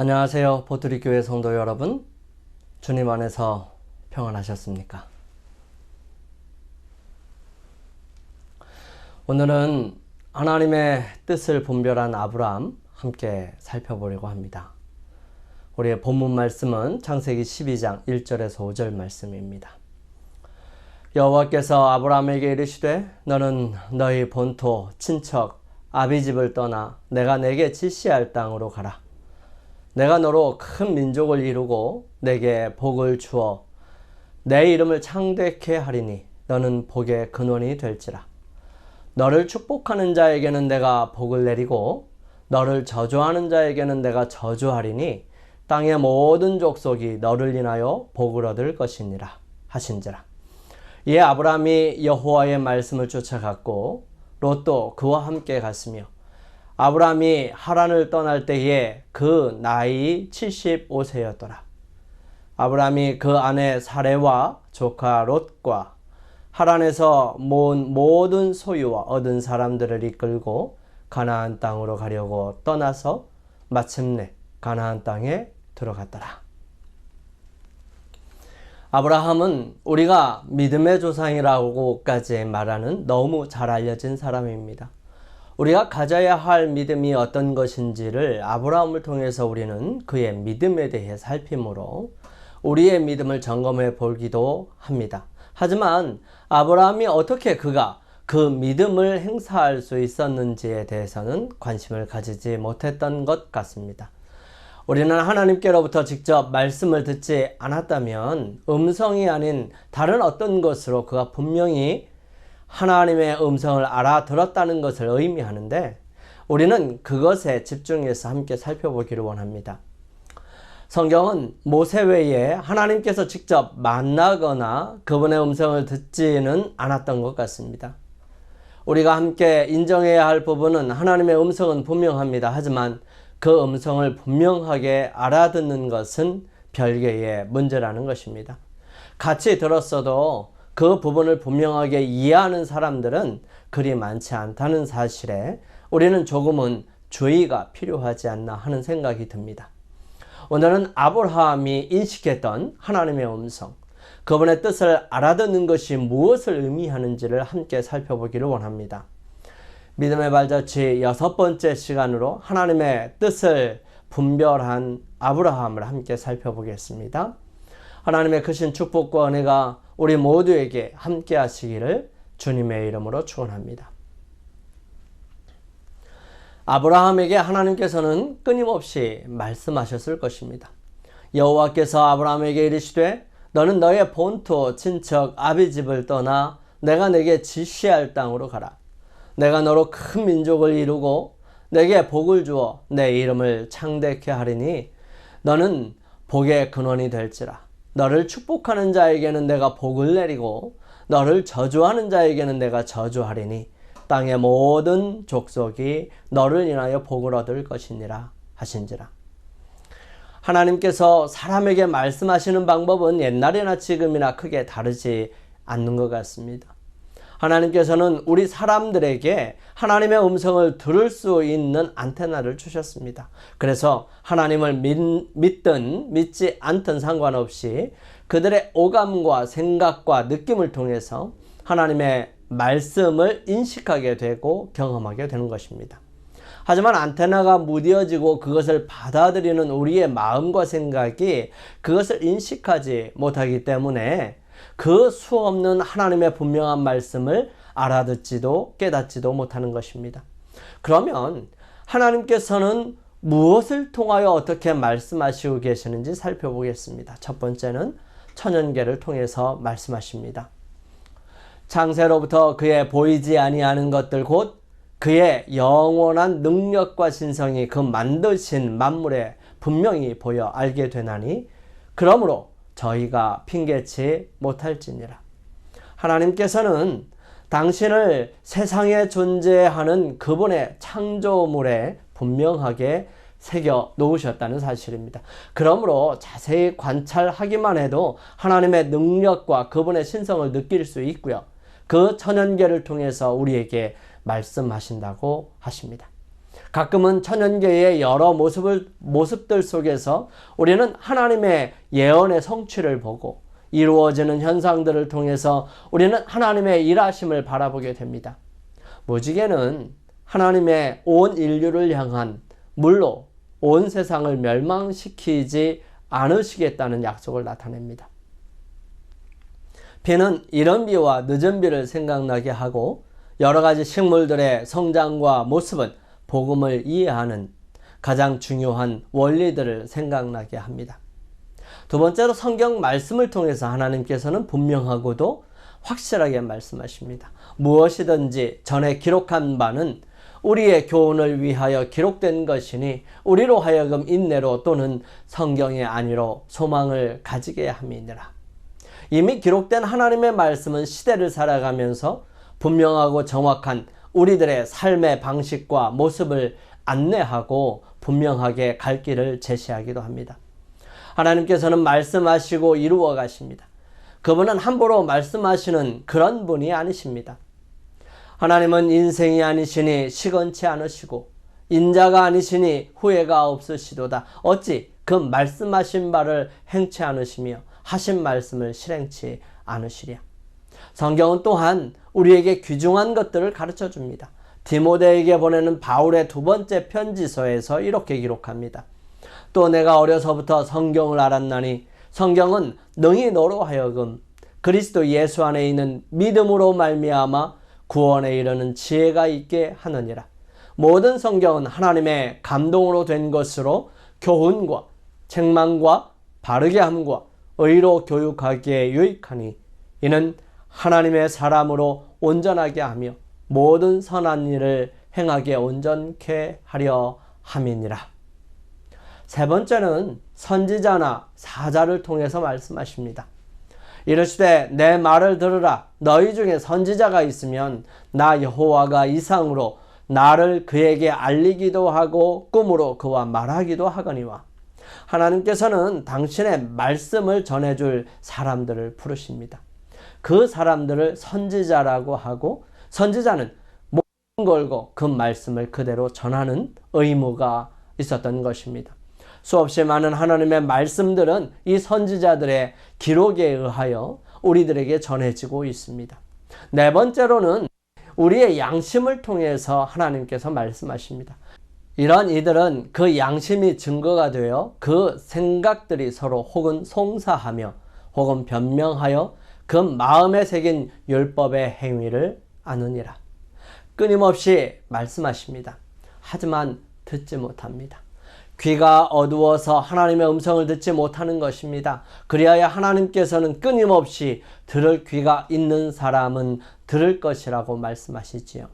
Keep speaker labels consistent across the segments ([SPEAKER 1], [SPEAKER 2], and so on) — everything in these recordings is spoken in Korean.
[SPEAKER 1] 안녕하세요. 보트리교회 성도 여러분, 주님 안에서 평안하셨습니까? 오늘은 하나님의 뜻을 분별한 아브라함 함께 살펴보려고 합니다. 우리의 본문 말씀은 창세기 12장 1절에서 5절 말씀입니다. 여호와께서 아브라함에게 이르시되 너는 너희 본토 친척 아비집을 떠나 내가 내게 지시할 땅으로 가라. 내가 너로 큰 민족을 이루고 내게 복을 주어 내 이름을 창대케 하리니 너는 복의 근원이 될지라. 너를 축복하는 자에게는 내가 복을 내리고 너를 저주하는 자에게는 내가 저주하리니 땅의 모든 족속이 너를 인하여 복을 얻을 것이니라 하신지라. 이에 아브라함이 여호와의 말씀을 쫓아갔고 롯도 그와 함께 갔으며 아브라함이 하란을 떠날 때에 그 나이 75세였더라. 아브라함이 그 아내 사레와 조카 롯과 하란에서 모은 모든 소유와 얻은 사람들을 이끌고 가나안 땅으로 가려고 떠나서 마침내 가나안 땅에 들어갔더라. 아브라함은 우리가 믿음의 조상이라고까지 말하는 너무 잘 알려진 사람입니다. 우리가 가져야 할 믿음이 어떤 것인지를 아브라함을 통해서 우리는 그의 믿음에 대해 살피므로 우리의 믿음을 점검해 보기도 합니다. 하지만 아브라함이 어떻게 그가 그 믿음을 행사할 수 있었는지에 대해서는 관심을 가지지 못했던 것 같습니다. 우리는 하나님께로부터 직접 말씀을 듣지 않았다면 음성이 아닌 다른 어떤 것으로 그가 분명히 하나님의 음성을 알아들었다는 것을 의미하는데 우리는 그것에 집중해서 함께 살펴보기를 원합니다. 성경은 모세 외에 하나님께서 직접 만나거나 그분의 음성을 듣지는 않았던 것 같습니다. 우리가 함께 인정해야 할 부분은 하나님의 음성은 분명합니다. 하지만 그 음성을 분명하게 알아듣는 것은 별개의 문제라는 것입니다. 같이 들었어도 그 부분을 분명하게 이해하는 사람들은 그리 많지 않다는 사실에 우리는 조금은 주의가 필요하지 않나 하는 생각이 듭니다. 오늘은 아브라함이 인식했던 하나님의 음성, 그분의 뜻을 알아듣는 것이 무엇을 의미하는지를 함께 살펴보기를 원합니다. 믿음의 발자취 6번째 시간으로 하나님의 뜻을 분별한 아브라함을 함께 살펴보겠습니다. 하나님의 크신 축복과 은혜가 우리 모두에게 함께 하시기를 주님의 이름으로 축원합니다. 아브라함에게 하나님께서는 끊임없이 말씀하셨을 것입니다. 여호와께서 아브라함에게 이르시되 너는 너의 본토 친척 아비집을 떠나 내가 내게 지시할 땅으로 가라. 내가 너로 큰 민족을 이루고 내게 복을 주어 내 이름을 창대케 하리니 너는 복의 근원이 될지라. 너를 축복하는 자에게는 내가 복을 내리고 너를 저주하는 자에게는 내가 저주하리니 땅의 모든 족속이 너를 인하여 복을 얻을 것이니라 하신지라. 하나님께서 사람에게 말씀하시는 방법은 옛날이나 지금이나 크게 다르지 않는 것 같습니다. 하나님께서는 우리 사람들에게 하나님의 음성을 들을 수 있는 안테나를 주셨습니다. 그래서 하나님을 믿든 믿지 않든 상관없이 그들의 오감과 생각과 느낌을 통해서 하나님의 말씀을 인식하게 되고 경험하게 되는 것입니다. 하지만 안테나가 무뎌지고 그것을 받아들이는 우리의 마음과 생각이 그것을 인식하지 못하기 때문에 그 수없는 하나님의 분명한 말씀을 알아듣지도 깨닫지도 못하는 것입니다. 그러면 하나님께서는 무엇을 통하여 어떻게 말씀하시고 계시는지 살펴보겠습니다. 첫 번째는 천연계를 통해서 말씀하십니다. 창세로부터 그의 보이지 아니하는 것들 곧 그의 영원한 능력과 신성이 그 만드신 만물에 분명히 보여 알게 되나니 그러므로 저희가 핑계치 못할지니라. 하나님께서는 당신을 세상에 존재하는 그분의 창조물에 분명하게 새겨 놓으셨다는 사실입니다. 그러므로 자세히 관찰하기만 해도 하나님의 능력과 그분의 신성을 느낄 수 있고요. 그 천연계를 통해서 우리에게 말씀하신다고 하십니다. 가끔은 천연계의 여러 모습들 속에서 우리는 하나님의 예언의 성취를 보고 이루어지는 현상들을 통해서 우리는 하나님의 일하심을 바라보게 됩니다. 무지개는 하나님의 온 인류를 향한 물로 온 세상을 멸망시키지 않으시겠다는 약속을 나타냅니다. 비는 이른 비와 늦은 비를 생각나게 하고 여러 가지 식물들의 성장과 모습은 복음을 이해하는 가장 중요한 원리들을 생각나게 합니다. 두 번째로 성경 말씀을 통해서 하나님께서는 분명하고도 확실하게 말씀하십니다. 무엇이든지 전에 기록한 바는 우리의 교훈을 위하여 기록된 것이니 우리로 하여금 인내로 또는 성경의 안위로 소망을 가지게 함이니라. 이미 기록된 하나님의 말씀은 시대를 살아가면서 분명하고 정확한 우리들의 삶의 방식과 모습을 안내하고 분명하게 갈 길을 제시하기도 합니다. 하나님께서는 말씀하시고 이루어 가십니다. 그분은 함부로 말씀하시는 그런 분이 아니십니다. 하나님은 인생이 아니시니 시건치 않으시고 인자가 아니시니 후회가 없으시도다. 어찌 그 말씀하신 바를 행치 않으시며 하신 말씀을 실행치 않으시랴. 성경은 또한 우리에게 귀중한 것들을 가르쳐 줍니다. 디모데에게 보내는 바울의 두 번째 편지서에서 이렇게 기록합니다. 또 내가 어려서부터 성경을 알았나니 성경은 능히 너로 하여금 그리스도 예수 안에 있는 믿음으로 말미암아 구원에 이르는 지혜가 있게 하느니라. 모든 성경은 하나님의 감동으로 된 것으로 교훈과 책망과 바르게 함과 의로 교육하기에 유익하니 이는 하나님의 사람으로 온전하게 하며 모든 선한 일을 행하게 온전케 하려 함이니라. 세 번째는 선지자나 사자를 통해서 말씀하십니다. 이르시되 내 말을 들으라. 너희 중에 선지자가 있으면 나 여호와가 이상으로 나를 그에게 알리기도 하고 꿈으로 그와 말하기도 하거니와. 하나님께서는 당신의 말씀을 전해줄 사람들을 부르십니다. 그 사람들을 선지자라고 하고 선지자는 목숨 걸고 그 말씀을 그대로 전하는 의무가 있었던 것입니다. 수없이 많은 하나님의 말씀들은 이 선지자들의 기록에 의하여 우리들에게 전해지고 있습니다. 네 번째로는 우리의 양심을 통해서 하나님께서 말씀하십니다. 이런 이들은 그 양심이 증거가 되어 그 생각들이 서로 혹은 송사하며 혹은 변명하여 그 마음에 새긴 율법의 행위를 아느니라. 끊임없이 말씀하십니다. 하지만 듣지 못합니다. 귀가 어두워서 하나님의 음성을 듣지 못하는 것입니다. 그리하여 하나님께서는 끊임없이 들을 귀가 있는 사람은 들을 것이라고 말씀하시지요.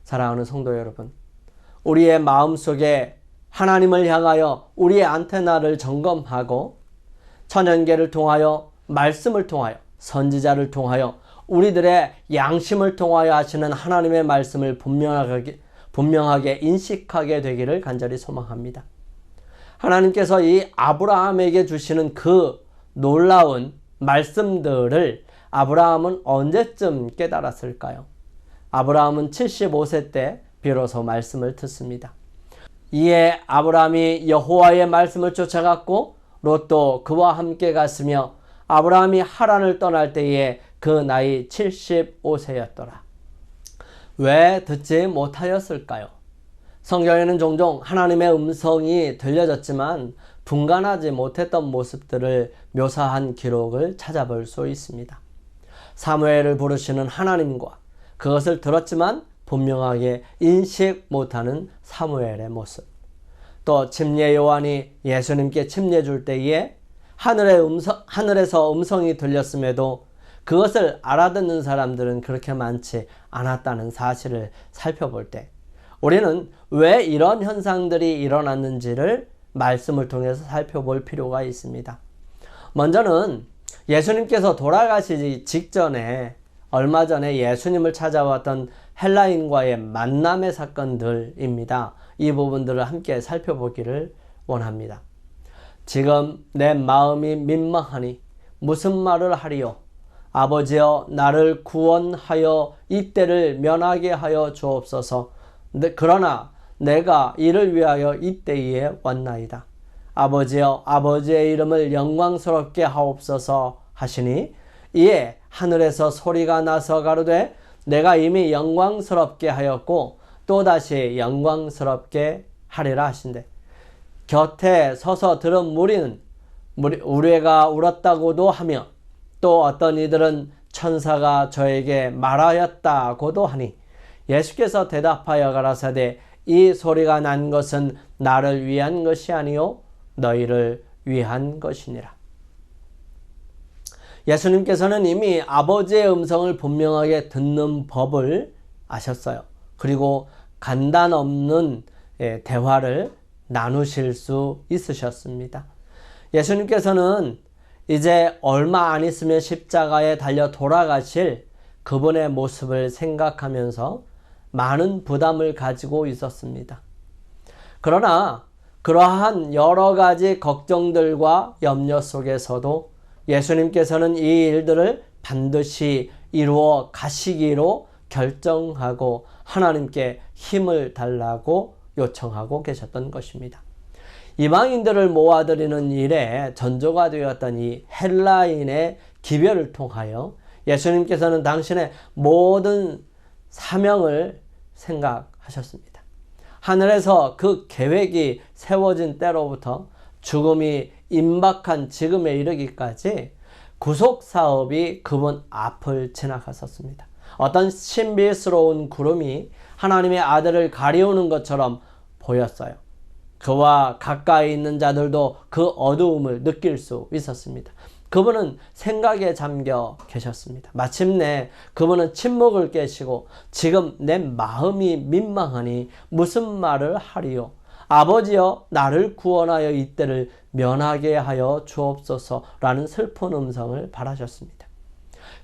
[SPEAKER 1] 사랑하는 성도 여러분, 우리의 마음속에 하나님을 향하여 우리의 안테나를 점검하고 천연계를 통하여 말씀을 통하여 선지자를 통하여 우리들의 양심을 통하여 하시는 하나님의 말씀을 분명하게 인식하게 되기를 간절히 소망합니다. 하나님께서 이 아브라함에게 주시는 그 놀라운 말씀들을 아브라함은 언제쯤 깨달았을까요? 아브라함은 75세 때 비로소 말씀을 듣습니다. 이에 아브라함이 여호와의 말씀을 쫓아갔고 롯도 그와 함께 갔으며 아브라함이 하란을 떠날 때에 그 나이 75세였더라. 왜 듣지 못하였을까요? 성경에는 종종 하나님의 음성이 들려졌지만 분간하지 못했던 모습들을 묘사한 기록을 찾아볼 수 있습니다. 사무엘을 부르시는 하나님과 그것을 들었지만 분명하게 인식 못하는 사무엘의 모습. 또 침례 요한이 예수님께 침례 줄 때에 하늘에서 음성이 들렸음에도 그것을 알아듣는 사람들은 그렇게 많지 않았다는 사실을 살펴볼 때 우리는 왜 이런 현상들이 일어났는지를 말씀을 통해서 살펴볼 필요가 있습니다. 먼저는 예수님께서 돌아가시기 직전에 얼마 전에 예수님을 찾아왔던 헬라인과의 만남의 사건들입니다. 이 부분들을 함께 살펴보기를 원합니다. 지금 내 마음이 민망하니 무슨 말을 하리요? 아버지여 나를 구원하여 이 때를 면하게 하여 주옵소서. 그러나 내가 이를 위하여 이때에 왔나이다. 아버지여 아버지의 이름을 영광스럽게 하옵소서 하시니 이에 하늘에서 소리가 나서 가로되 내가 이미 영광스럽게 하였고 또다시 영광스럽게 하리라 하신대. 곁에 서서 들은 무리는 우레가 울었다고도 하며 또 어떤 이들은 천사가 저에게 말하였다고도 하니 예수께서 대답하여 가라사대 이 소리가 난 것은 나를 위한 것이 아니요 너희를 위한 것이니라. 예수님께서는 이미 아버지의 음성을 분명하게 듣는 법을 아셨어요. 그리고 간단 없는 대화를 나누실 수 있으셨습니다. 예수님께서는 이제 얼마 안 있으면 십자가에 달려 돌아가실 그분의 모습을 생각하면서 많은 부담을 가지고 있었습니다. 그러나 그러한 여러 가지 걱정들과 염려 속에서도 예수님께서는 이 일들을 반드시 이루어 가시기로 결정하고 하나님께 힘을 달라고 요청하고 계셨던 것입니다. 이방인들을 모아드리는 일에 전조가 되었던 이 헬라인의 기별을 통하여 예수님께서는 당신의 모든 사명을 생각하셨습니다. 하늘에서 그 계획이 세워진 때로부터 죽음이 임박한 지금에 이르기까지 구속사업이 그분 앞을 지나갔었습니다. 어떤 신비스러운 구름이 하나님의 아들을 가리우는 것처럼 보였어요. 그와 가까이 있는 자들도 그 어두움을 느낄 수 있었습니다. 그분은 생각에 잠겨 계셨습니다. 마침내 그분은 침묵을 깨시고 지금 내 마음이 민망하니 무슨 말을 하리요? 아버지여 나를 구원하여 이때를 면하게 하여 주옵소서라는 슬픈 음성을 바라셨습니다.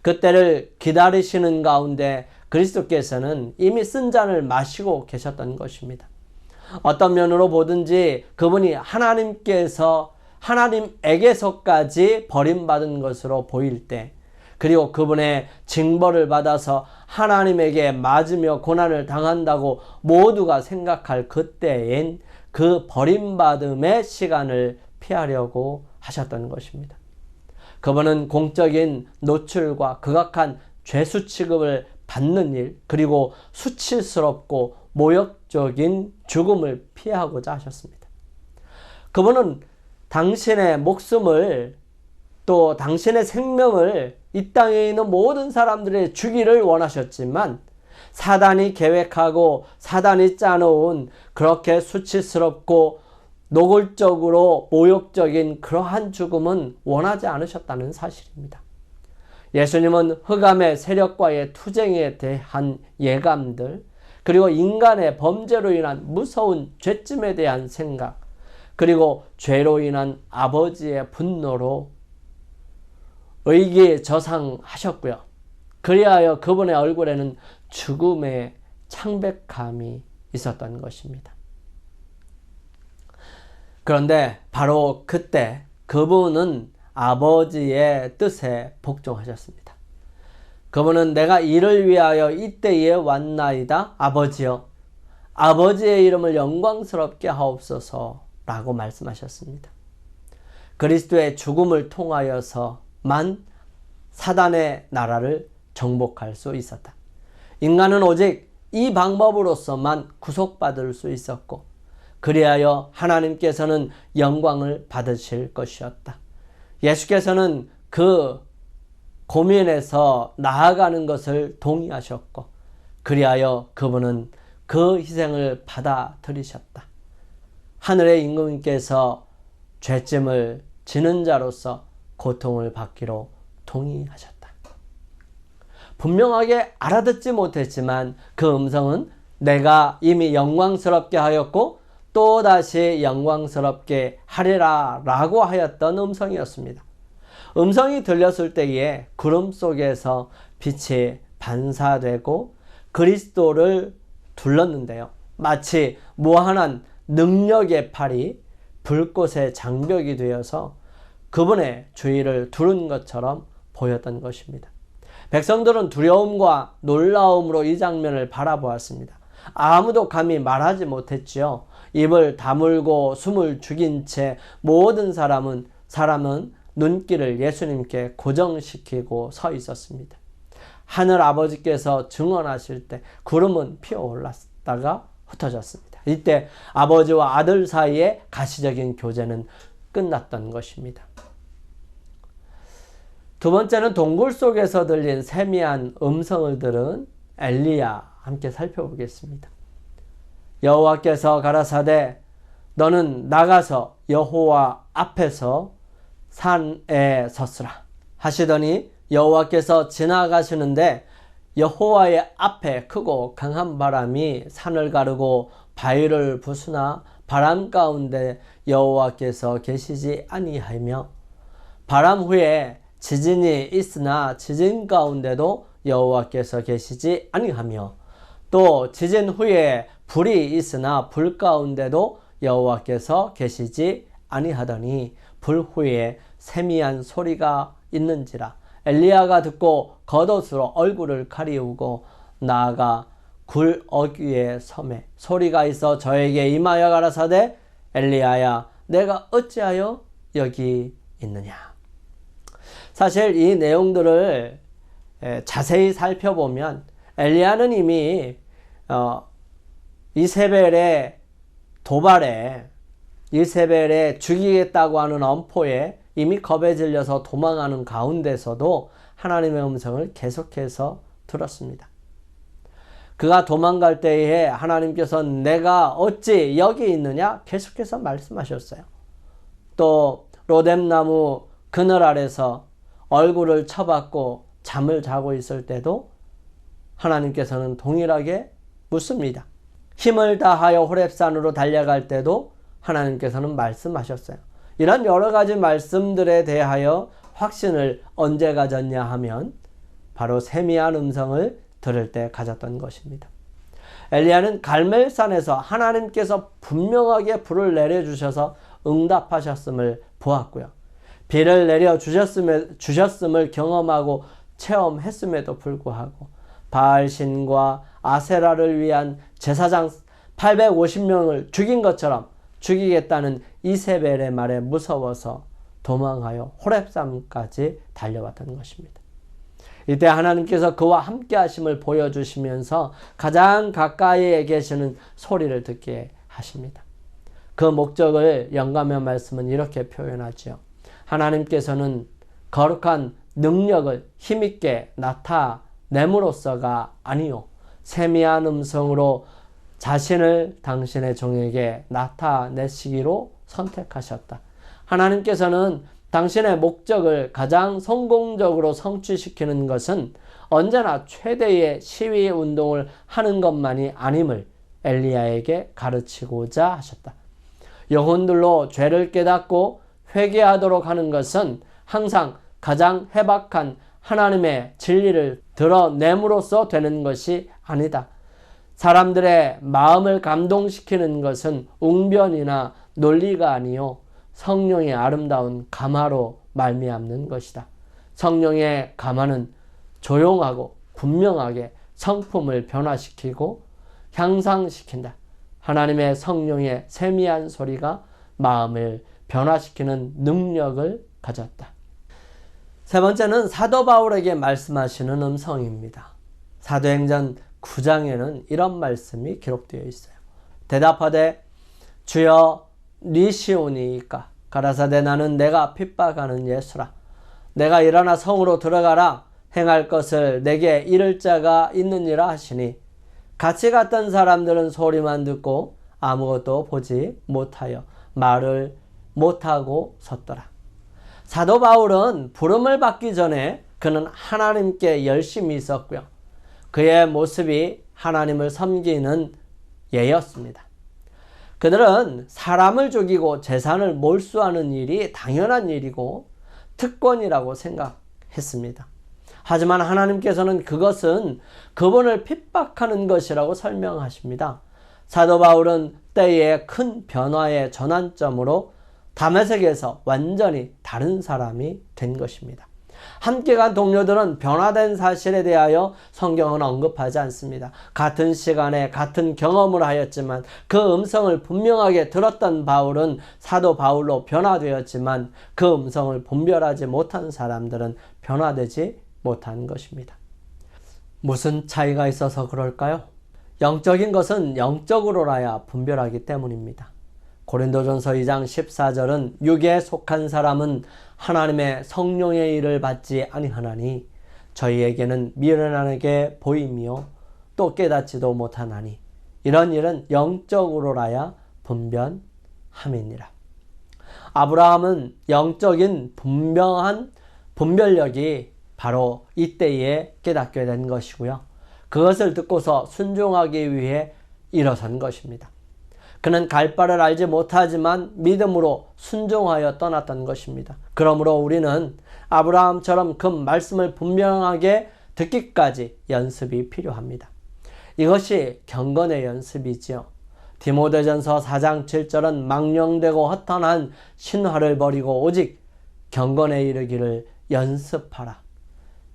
[SPEAKER 1] 그때를 기다리시는 가운데 그리스도께서는 이미 쓴 잔을 마시고 계셨던 것입니다. 어떤 면으로 보든지 그분이 하나님에게서까지 버림받은 것으로 보일 때, 그리고 그분의 징벌을 받아서 하나님에게 맞으며 고난을 당한다고 모두가 생각할 그때엔 그 버림받음의 시간을 피하려고 하셨던 것입니다. 그분은 공적인 노출과 극악한 죄수 취급을 받는 일, 그리고 수치스럽고 모욕적인 죽음을 피하고자 하셨습니다. 그분은 당신의 목숨을 또 당신의 생명을 이 땅에 있는 모든 사람들의 주기를 원하셨지만 사단이 계획하고 사단이 짜놓은 그렇게 수치스럽고 노골적으로 모욕적인 그러한 죽음은 원하지 않으셨다는 사실입니다. 예수님은 흑암의 세력과의 투쟁에 대한 예감들, 그리고 인간의 범죄로 인한 무서운 죄짐에 대한 생각, 그리고 죄로 인한 아버지의 분노로 의기저상하셨고요. 그리하여 그분의 얼굴에는 죽음의 창백함이 있었던 것입니다. 그런데 바로 그때 그분은 아버지의 뜻에 복종하셨습니다. 그분은 내가 이를 위하여 이때에 왔나이다. 아버지여 아버지의 이름을 영광스럽게 하옵소서 라고 말씀하셨습니다. 그리스도의 죽음을 통하여서만 사단의 나라를 정복할 수 있었다. 인간은 오직 이 방법으로서만 구속받을 수 있었고 그리하여 하나님께서는 영광을 받으실 것이었다. 예수께서는 그 고민에서 나아가는 것을 동의하셨고 그리하여 그분은 그 희생을 받아들이셨다. 하늘의 임금님께서 죄짐을 지는 자로서 고통을 받기로 동의하셨다. 분명하게 알아듣지 못했지만 그 음성은 내가 이미 영광스럽게 하였고 또다시 영광스럽게 하리라 라고 하였던 음성이었습니다. 음성이 들렸을 때에 구름 속에서 빛이 반사되고 그리스도를 둘렀는데요. 마치 무한한 능력의 팔이 불꽃의 장벽이 되어서 그분의 주위를 두른 것처럼 보였던 것입니다. 백성들은 두려움과 놀라움으로 이 장면을 바라보았습니다. 아무도 감히 말하지 못했지요. 입을 다물고 숨을 죽인 채 모든 사람은 눈길을 예수님께 고정시키고 서 있었습니다. 하늘 아버지께서 증언하실 때 구름은 피어올랐다가 흩어졌습니다. 이때 아버지와 아들 사이의 가시적인 교제는 끝났던 것입니다. 두 번째는 동굴 속에서 들린 세미한 음성을 들은 엘리야, 함께 살펴보겠습니다. 여호와께서 가라사대 너는 나가서 여호와 앞에서 산에 섰으라 하시더니 여호와께서 지나가시는데 여호와의 앞에 크고 강한 바람이 산을 가르고 바위를 부수나 바람 가운데 여호와께서 계시지 아니하며 바람 후에 지진이 있으나 지진 가운데도 여호와께서 계시지 아니하며 또 지진 후에 불이 있으나 불 가운데도 여호와께서 계시지 아니하더니 불 후에 세미한 소리가 있는지라 엘리야가 듣고 겉옷으로 얼굴을 가리우고 나아가 굴 어귀에 섬에 소리가 있어 저에게 임하여 가라사대 엘리야야 내가 어찌하여 여기 있느냐. 사실 이 내용들을 자세히 살펴보면 엘리야는 이미 이세벨의 도발에 이세벨의 죽이겠다고 하는 엄포에 이미 겁에 질려서 도망하는 가운데서도 하나님의 음성을 계속해서 들었습니다. 그가 도망갈 때에 하나님께서 내가 어찌 여기 있느냐 계속해서 말씀하셨어요. 또 로뎀나무 그늘 아래서 얼굴을 쳐박고 잠을 자고 있을 때도 하나님께서는 동일하게 묻습니다. 힘을 다하여 호렙산으로 달려갈 때도 하나님께서는 말씀하셨어요. 이런 여러 가지 말씀들에 대하여 확신을 언제 가졌냐 하면 바로 세미한 음성을 들을 때 가졌던 것입니다. 엘리야는 갈멜산에서 하나님께서 분명하게 불을 내려주셔서 응답하셨음을 보았고요. 비를 내려주셨음을 경험하고 체험했음에도 불구하고 바알신과 아세라를 위한 제사장 850명을 죽인 것처럼 죽이겠다는 이세벨의 말에 무서워서 도망하여 호렙산까지 달려왔던 것입니다. 이때 하나님께서 그와 함께 하심을 보여주시면서 가장 가까이에 계시는 소리를 듣게 하십니다. 그 목적을 영감의 말씀은 이렇게 표현하죠. 하나님께서는 거룩한 능력을 힘있게 나타냄으로써가 아니요 세미한 음성으로 자신을 당신의 종에게 나타내시기로 선택하셨다. 하나님께서는 당신의 목적을 가장 성공적으로 성취시키는 것은 언제나 최대의 시위 운동을 하는 것만이 아님을 엘리야에게 가르치고자 하셨다. 영혼들로 죄를 깨닫고 회개하도록 하는 것은 항상 가장 해박한 하나님의 진리를 드러냄으로써 되는 것이 아니다. 사람들의 마음을 감동시키는 것은 웅변이나 논리가 아니요 성령의 아름다운 감화로 말미암는 것이다. 성령의 감화는 조용하고 분명하게 성품을 변화시키고 향상시킨다. 하나님의 성령의 세미한 소리가 마음을 변화시키는 능력을 가졌다. 세 번째는 사도 바울에게 말씀하시는 음성입니다. 사도행전 9장에는 이런 말씀이 기록되어 있어요. 대답하되 주여 니시오니이까 가라사대 나는 내가 핍박하는 예수라. 내가 일어나 성으로 들어가라. 행할 것을 내게 이를 자가 있느니라 하시니 같이 갔던 사람들은 소리만 듣고 아무것도 보지 못하여 말을 못하고 섰더라. 사도 바울은 부름을 받기 전에 그는 하나님께 열심히 있었고요. 그의 모습이 하나님을 섬기는 예였습니다. 그들은 사람을 죽이고 재산을 몰수하는 일이 당연한 일이고 특권이라고 생각했습니다. 하지만 하나님께서는 그것은 그분을 핍박하는 것이라고 설명하십니다. 사도 바울은 때의 큰 변화의 전환점으로 다메섹에서 완전히 다른 사람이 된 것입니다. 함께 간 동료들은 변화된 사실에 대하여 성경은 언급하지 않습니다. 같은 시간에 같은 경험을 하였지만 그 음성을 분명하게 들었던 바울은 사도 바울로 변화되었지만 그 음성을 분별하지 못한 사람들은 변화되지 못한 것입니다. 무슨 차이가 있어서 그럴까요? 영적인 것은 영적으로라야 분별하기 때문입니다. 고린도전서 2장 14절은 육에 속한 사람은 하나님의 성령의 일을 받지 아니하나니 저희에게는 미련하게 보이며 또 깨닫지도 못하나니 이런 일은 영적으로라야 분별함이니라. 아브라함은 영적인 분명한 분별력이 바로 이때에 깨닫게 된 것이고요. 그것을 듣고서 순종하기 위해 일어선 것입니다. 그는 갈 바를 알지 못하지만 믿음으로 순종하여 떠났던 것입니다. 그러므로 우리는 아브라함처럼 그 말씀을 분명하게 듣기까지 연습이 필요합니다. 이것이 경건의 연습이지요. 디모데전서 4장 7절은 망령되고 허탄한 신화를 버리고 오직 경건에 이르기를 연습하라.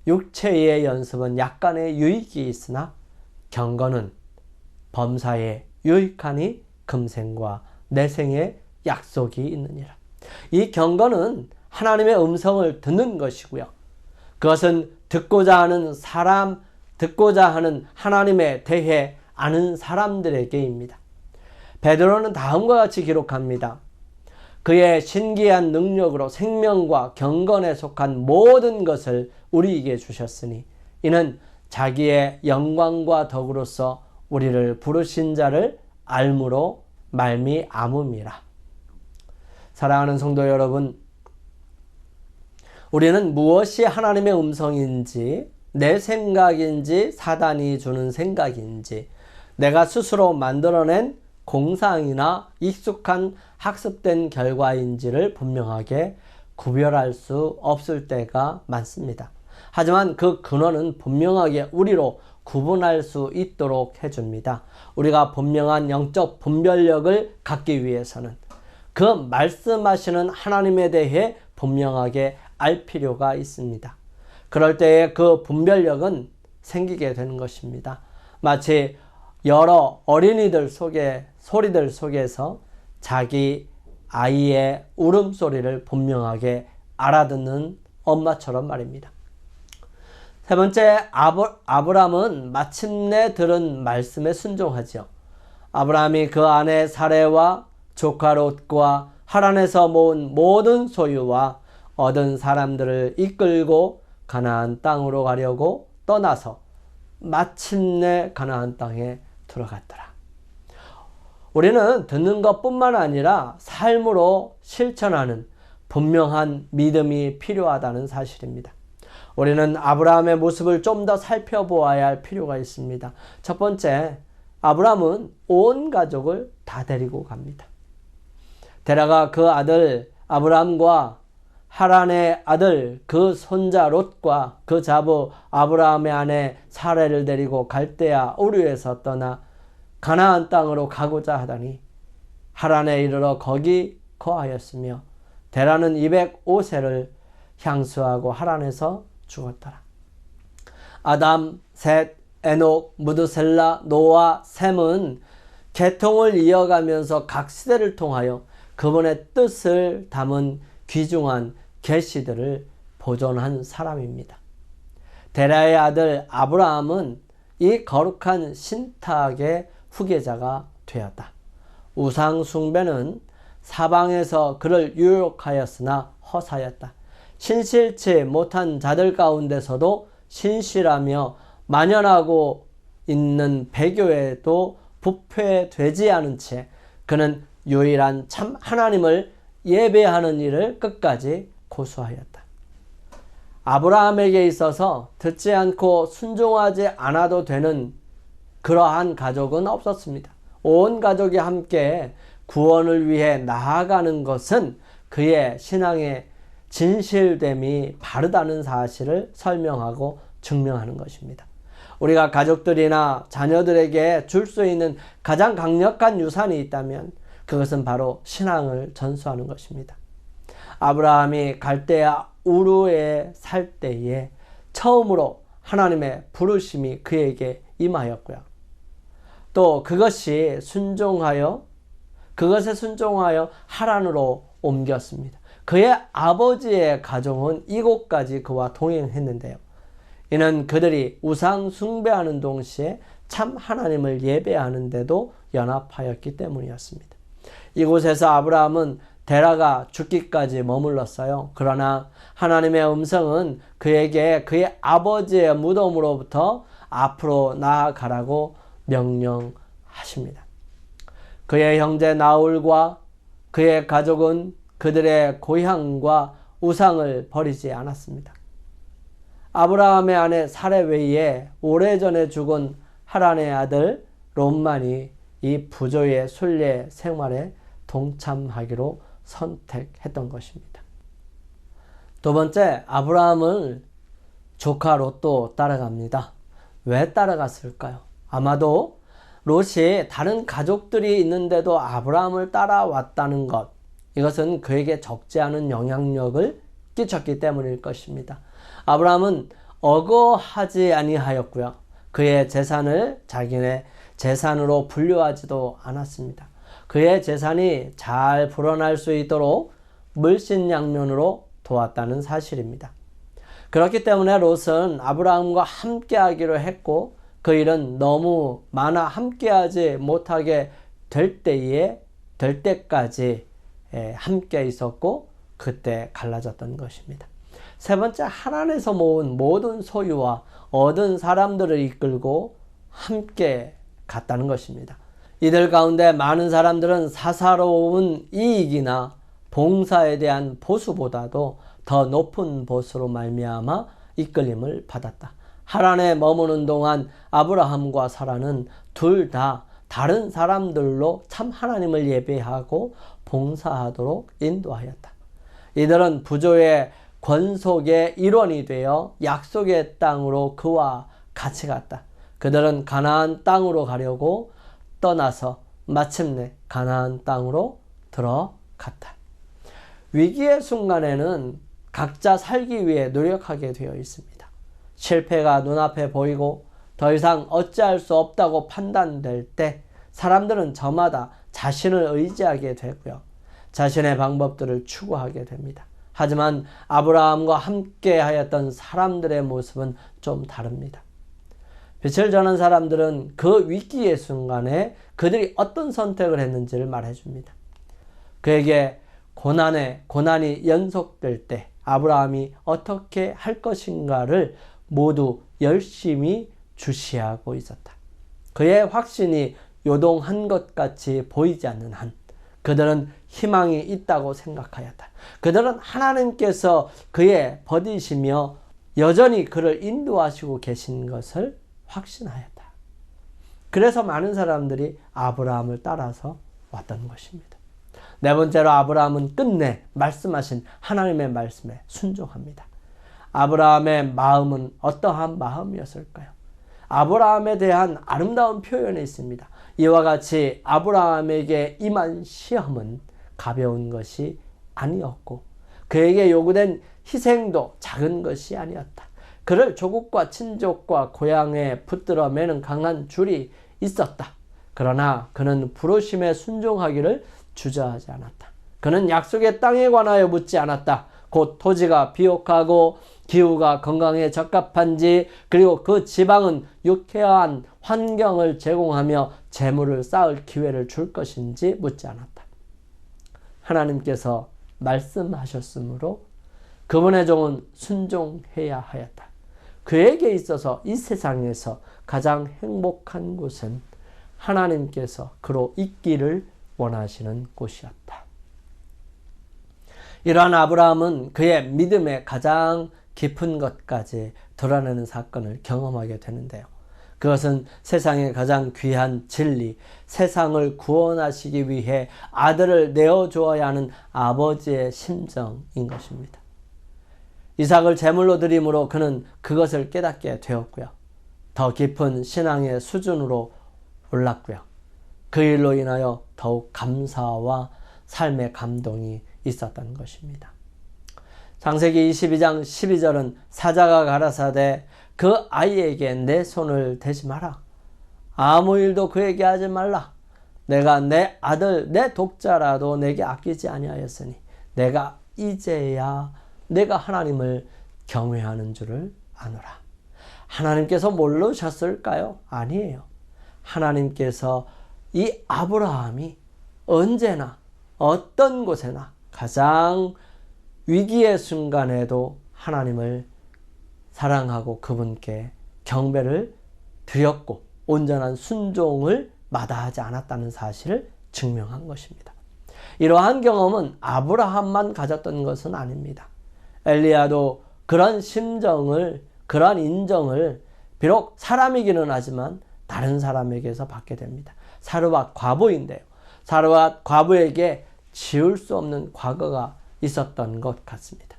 [SPEAKER 1] 육체의 연습은 약간의 유익이 있으나 경건은 범사에 유익하니 금생과 내생의 약속이 있느니라. 이 경건은 하나님의 음성을 듣는 것이고요. 그것은 듣고자 하는 하나님에 대해 아는 사람들에게입니다. 베드로는 다음과 같이 기록합니다. 그의 신기한 능력으로 생명과 경건에 속한 모든 것을 우리에게 주셨으니 이는 자기의 영광과 덕으로서 우리를 부르신 자를 알므로 말미암음이라. 사랑하는 성도 여러분, 우리는 무엇이 하나님의 음성인지, 내 생각인지, 사단이 주는 생각인지, 내가 스스로 만들어낸 공상이나 익숙한 학습된 결과인지를 분명하게 구별할 수 없을 때가 많습니다. 하지만 그 근원은 분명하게 우리로 구분할 수 있도록 해줍니다. 우리가 분명한 영적 분별력을 갖기 위해서는 그 말씀하시는 하나님에 대해 분명하게 알 필요가 있습니다. 그럴 때에 그 분별력은 생기게 되는 것입니다. 마치 여러 어린이들 소리들 속에서 자기 아이의 울음소리를 분명하게 알아듣는 엄마처럼 말입니다. 세 번째, 아브람은 마침내 들은 말씀에 순종하지요. 아브람이 그 아내 사레와 조카 롯과 하란에서 모은 모든 소유와 얻은 사람들을 이끌고 가나안 땅으로 가려고 떠나서 마침내 가나안 땅에 들어갔더라. 우리는 듣는 것뿐만 아니라 삶으로 실천하는 분명한 믿음이 필요하다는 사실입니다. 우리는 아브라함의 모습을 좀 더 살펴보아야 할 필요가 있습니다. 첫 번째, 아브라함은 온 가족을 다 데리고 갑니다. 데려가 그 아들 아브라함과 하란의 아들 그 손자 롯과 그 자부 아브라함의 아내 사레를 데리고 갈대아 우르에서 떠나 가나안 땅으로 가고자 하더니 하란에 이르러 거기 거하였으며 데라는 205세를 향수하고 하란에서 죽었더라. 아담, 셋, 에녹, 무드셀라, 노아, 셈은 계통을 이어가면서 각 시대를 통하여 그분의 뜻을 담은 귀중한 계시들을 보존한 사람입니다. 데라의 아들 아브라함은 이 거룩한 신탁의 후계자가 되었다. 우상 숭배는 사방에서 그를 유혹하였으나 허사였다. 신실치 못한 자들 가운데서도 신실하며 만연하고 있는 배교에도 부패되지 않은 채 그는 유일한 참 하나님을 예배하는 일을 끝까지 고수하였다. 아브라함에게 있어서 듣지 않고 순종하지 않아도 되는 그러한 가족은 없었습니다. 온 가족이 함께 구원을 위해 나아가는 것은 그의 신앙의 진실됨이 바르다는 사실을 설명하고 증명하는 것입니다. 우리가 가족들이나 자녀들에게 줄 수 있는 가장 강력한 유산이 있다면 그것은 바로 신앙을 전수하는 것입니다. 아브라함이 갈대아 우르에 살 때에 처음으로 하나님의 부르심이 그에게 임하였고요. 또 그것에 순종하여 하란으로 옮겼습니다. 그의 아버지의 가정은 이곳까지 그와 동행했는데요. 이는 그들이 우상 숭배하는 동시에 참 하나님을 예배하는데도 연합하였기 때문이었습니다. 이곳에서 아브라함은 데라가 죽기까지 머물렀어요. 그러나 하나님의 음성은 그에게 그의 아버지의 무덤으로부터 앞으로 나아가라고 명령하십니다. 그의 형제 나홀과 그의 가족은 그들의 고향과 우상을 버리지 않았습니다. 아브라함의 아내 사레 외에 오래전에 죽은 하란의 아들 롯만이 이 부조의 순례 생활에 동참하기로 선택했던 것입니다. 두 번째, 아브라함을 조카 롯도 따라갑니다. 왜 따라갔을까요? 아마도 롯이 다른 가족들이 있는데도 아브라함을 따라왔다는 것, 이것은 그에게 적지 않은 영향력을 끼쳤기 때문일 것입니다. 아브라함은 억어하지 아니하였고요. 그의 재산을 자기네 재산으로 분류하지도 않았습니다. 그의 재산이 잘 불어날 수 있도록 물신양면으로 도왔다는 사실입니다. 그렇기 때문에 롯은 아브라함과 함께하기로 했고 그 일은 너무 많아 함께하지 못하게 될 때까지 함께 있었고 그때 갈라졌던 것입니다. 세 번째, 하란에서 모은 모든 소유와 얻은 사람들을 이끌고 함께 갔다는 것입니다. 이들 가운데 많은 사람들은 사사로운 이익이나 봉사에 대한 보수보다도 더 높은 보수로 말미암아 이끌림을 받았다. 하란에 머무는 동안 아브라함과 사라는 둘 다 다른 사람들로 참 하나님을 예배하고 봉사하도록 인도하였다. 이들은 부조의 권속의 일원이 되어 약속의 땅으로 그와 같이 갔다. 그들은 가나안 땅으로 가려고 떠나서 마침내 가나안 땅으로 들어갔다. 위기의 순간에는 각자 살기 위해 노력하게 되어 있습니다. 실패가 눈앞에 보이고 더 이상 어찌할 수 없다고 판단될 때 사람들은 저마다 자신을 의지하게 되고요. 자신의 방법들을 추구하게 됩니다. 하지만 아브라함과 함께 하였던 사람들의 모습은 좀 다릅니다. 빛을 전한 사람들은 그 위기의 순간에 그들이 어떤 선택을 했는지를 말해줍니다. 그에게 고난이 연속될 때 아브라함이 어떻게 할 것인가를 모두 열심히 주시하고 있었다. 그의 확신이 요동한 것 같이 보이지 않는 한 그들은 희망이 있다고 생각하였다. 그들은 하나님께서 그의 버디시며 여전히 그를 인도하시고 계신 것을 확신하였다. 그래서 많은 사람들이 아브라함을 따라서 왔던 것입니다. 네 번째로 아브라함은 끝내 말씀하신 하나님의 말씀에 순종합니다. 아브라함의 마음은 어떠한 마음이었을까요? 아브라함에 대한 아름다운 표현이 있습니다. 이와 같이 아브라함에게 임한 시험은 가벼운 것이 아니었고 그에게 요구된 희생도 작은 것이 아니었다. 그를 조국과 친족과 고향에 붙들어 매는 강한 줄이 있었다. 그러나 그는 부르심에 순종하기를 주저하지 않았다. 그는 약속의 땅에 관하여 묻지 않았다. 곧 토지가 비옥하고 기후가 건강에 적합한지 그리고 그 지방은 유쾌한 환경을 제공하며 재물을 쌓을 기회를 줄 것인지 묻지 않았다. 하나님께서 말씀하셨으므로 그분의 종은 순종해야 하였다. 그에게 있어서 이 세상에서 가장 행복한 곳은 하나님께서 그로 있기를 원하시는 곳이었다. 이러한 아브라함은 그의 믿음의 가장 깊은 것까지 드러내는 사건을 경험하게 되는데요. 그것은 세상의 가장 귀한 진리, 세상을 구원하시기 위해 아들을 내어주어야 하는 아버지의 심정인 것입니다. 이삭을 제물로 드림으로 그는 그것을 깨닫게 되었고요. 더 깊은 신앙의 수준으로 올랐고요. 그 일로 인하여 더욱 감사와 삶의 감동이 있었던 것입니다. 창세기 22장 12절은 사자가 가라사대 그 아이에게 내 손을 대지 마라. 아무 일도 그에게 하지 말라. 내가 내 아들 내 독자라도 내게 아끼지 아니하였으니 내가 이제야 내가 하나님을 경외하는 줄을 아노라. 하나님께서 모르셨을까요? 아니에요. 하나님께서 이 아브라함이 언제나 어떤 곳에나 가장 위기의 순간에도 하나님을 사랑하고 그분께 경배를 드렸고 온전한 순종을 마다하지 않았다는 사실을 증명한 것입니다. 이러한 경험은 아브라함만 가졌던 것은 아닙니다. 엘리야도 그런 심정을, 그런 인정을 비록 사람이기는 하지만 다른 사람에게서 받게 됩니다. 사르밧 과부인데요. 사르밧 과부에게 지울 수 없는 과거가 있었던 것 같습니다.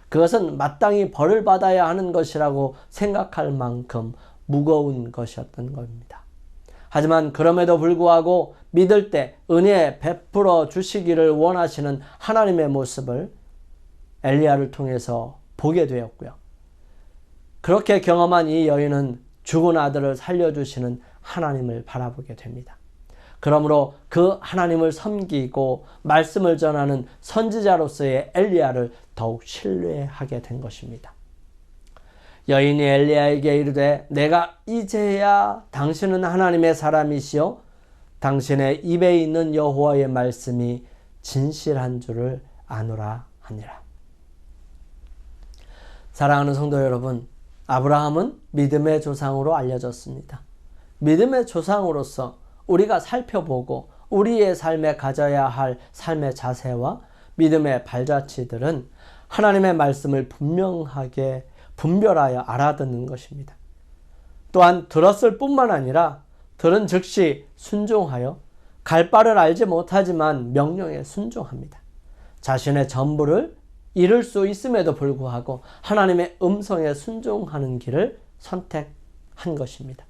[SPEAKER 1] 그것은 마땅히 벌을 받아야 하는 것이라고 생각할 만큼 무거운 것이었던 겁니다. 하지만 그럼에도 불구하고 믿을 때 은혜 베풀어 주시기를 원하시는 하나님의 모습을 엘리야를 통해서 보게 되었고요. 그렇게 경험한 이 여인은 죽은 아들을 살려주시는 하나님을 바라보게 됩니다. 그러므로 그 하나님을 섬기고 말씀을 전하는 선지자로서의 엘리야를 더욱 신뢰하게 된 것입니다. 여인이 엘리야에게 이르되 내가 이제야 당신은 하나님의 사람이시요 당신의 입에 있는 여호와의 말씀이 진실한 줄을 아노라 하니라. 사랑하는 성도 여러분, 아브라함은 믿음의 조상으로 알려졌습니다. 믿음의 조상으로서 우리가 살펴보고 우리의 삶에 가져야 할 삶의 자세와 믿음의 발자취들은 하나님의 말씀을 분명하게 분별하여 알아듣는 것입니다. 또한 들었을 뿐만 아니라 들은 즉시 순종하여 갈 바를 알지 못하지만 명령에 순종합니다. 자신의 전부를 잃을 수 있음에도 불구하고 하나님의 음성에 순종하는 길을 선택한 것입니다.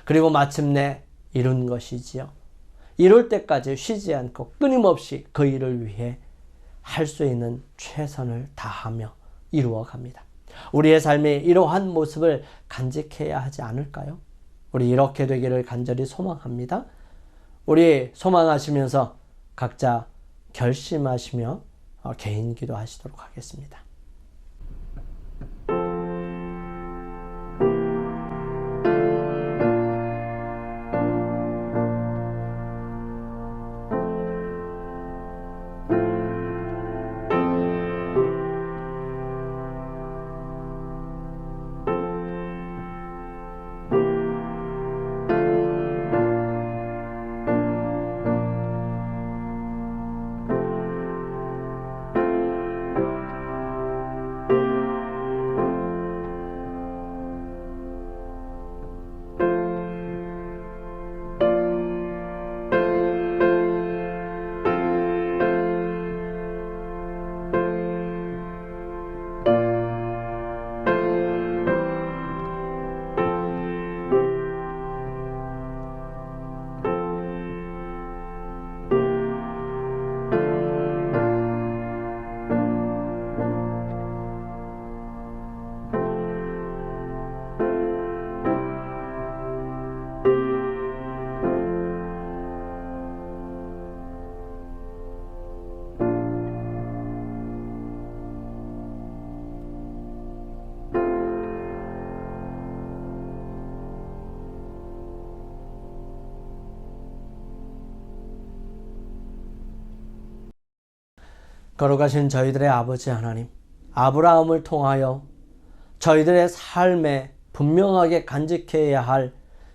[SPEAKER 1] 그리고 마침내 이룬 것이지요. 이룰 때까지 쉬지 않고 끊임없이 그 일을 위해 할 수 있는 최선을 다하며 이루어 갑니다. 우리의 삶이 이러한 모습을 간직해야 하지 않을까요? 우리 이렇게 되기를 간절히 소망합니다. 우리 소망하시면서 각자 결심하시며 개인 기도하시도록 하겠습니다. 걸어가신 저희들의 아버지 하나님, 아브라함을 통하여 저희들의 삶에 분명하게 간직해야 할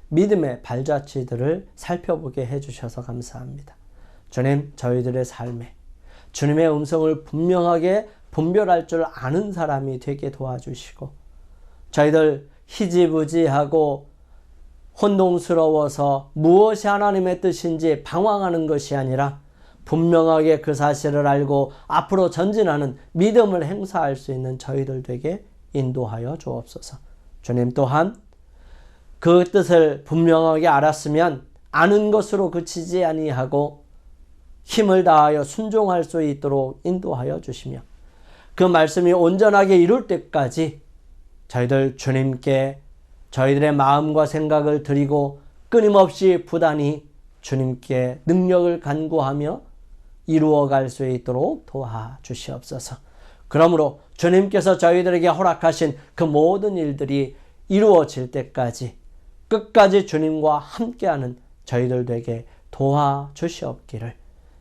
[SPEAKER 1] 믿음의 발자취들을 살펴보게 해주셔서 감사합니다. 주님, 저희들의 삶에 주님의 음성을 분명하게 분별할 줄 아는 사람이 되게 도와주시고, 저희들 희지부지하고 혼동스러워서 무엇이 하나님의 뜻인지 방황하는 것이 아니라 분명하게 그 사실을 알고 앞으로 전진하는 믿음을 행사할 수 있는 저희들 되게 인도하여 주옵소서. 주님, 또한 그 뜻을 분명하게 알았으면 아는 것으로 그치지 아니하고 힘을 다하여 순종할 수 있도록 인도하여 주시며, 그 말씀이 온전하게 이룰 때까지 저희들 주님께 저희들의 마음과 생각을 드리고 끊임없이 부단히 주님께 능력을 간구하며 이루어갈 수 있도록 도와주시옵소서. 그러므로 주님께서 저희들에게 허락하신 그 모든 일들이 이루어질 때까지 끝까지 주님과 함께하는 저희들 되게 도와주시옵기를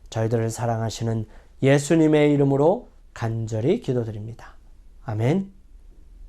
[SPEAKER 1] 저희들을 사랑하시는 예수님의 이름으로 간절히 기도드립니다. 아멘.